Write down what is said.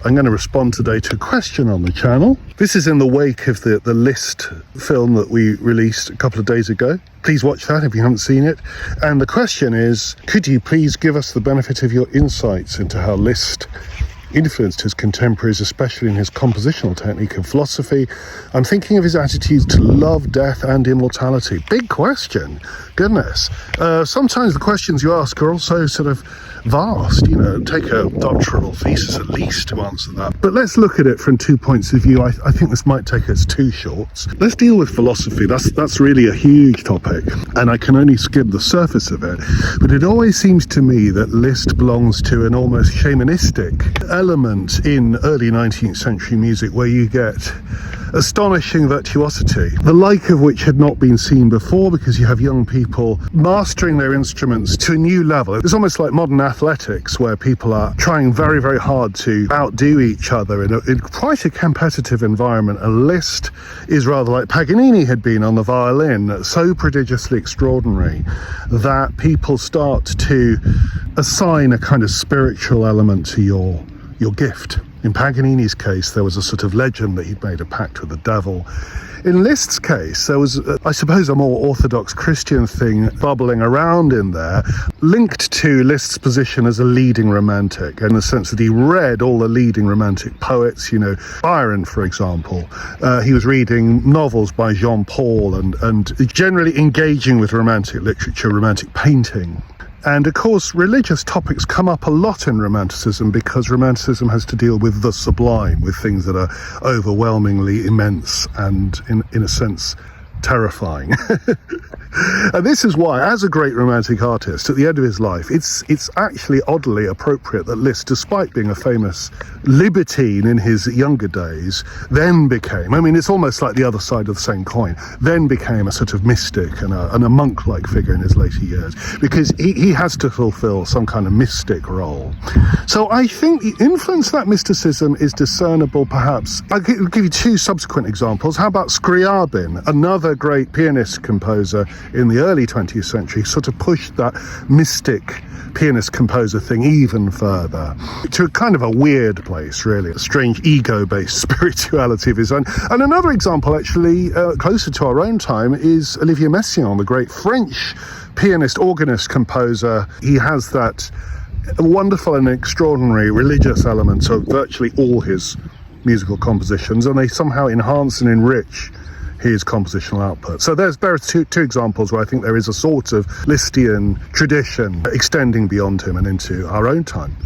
I'm going to respond today to a question on the channel. This is in the wake of the Liszt film that we released a couple of days ago. Please watch that if you haven't seen it. And the question is, could you please give us the benefit of your insights into how Liszt influenced his contemporaries, especially in his compositional technique and philosophy? I'm thinking of his attitudes to love, death and immortality. Big question, goodness. Sometimes the questions you ask are also sort of vast, take a doctoral thesis at least to answer that. But let's look at it from 2 points of view. I think this might take us 2 shorts. Let's deal with philosophy. That's really a huge topic, and I can only skim the surface of it. But it always seems to me that Liszt belongs to an almost shamanistic element in early 19th century music, where you get astonishing virtuosity, the like of which had not been seen before, because you have young people mastering their instruments to a new level. It's almost like modern athletics, where people are trying very, very hard to outdo each other in quite a competitive environment. And Liszt is rather like Paganini had been on the violin, so prodigiously extraordinary that people start to assign a kind of spiritual element to your gift. In Paganini's case, there was a sort of legend that he'd made a pact with the devil. In Liszt's case, there was, I suppose, a more orthodox Christian thing bubbling around in there, linked to Liszt's position as a leading romantic, in the sense that he read all the leading romantic poets, Byron, for example. He was reading novels by Jean-Paul and generally engaging with romantic literature, romantic painting. And of course, religious topics come up a lot in Romanticism, because Romanticism has to deal with the sublime, with things that are overwhelmingly immense and, in a sense, terrifying. And this is why, as a great romantic artist, at the end of his life, it's actually oddly appropriate that Liszt, despite being a famous libertine in his younger days, then became, it's almost like the other side of the same coin, then became a sort of mystic and a monk-like figure in his later years, because he has to fulfill some kind of mystic role. So I think the influence of that mysticism is discernible, perhaps. I'll give you 2 subsequent examples. How about Scriabin, another great pianist composer in the early 20th century, sort of pushed that mystic pianist-composer thing even further to a kind of a weird place, really, a strange ego-based spirituality of his own. And another example, actually, closer to our own time, is Olivier Messiaen, the great French pianist, organist, composer. He has that wonderful and extraordinary religious element of virtually all his musical compositions, and they somehow enhance and enrich his compositional output. So there are two examples where I think there is a sort of Lisztian tradition extending beyond him and into our own time.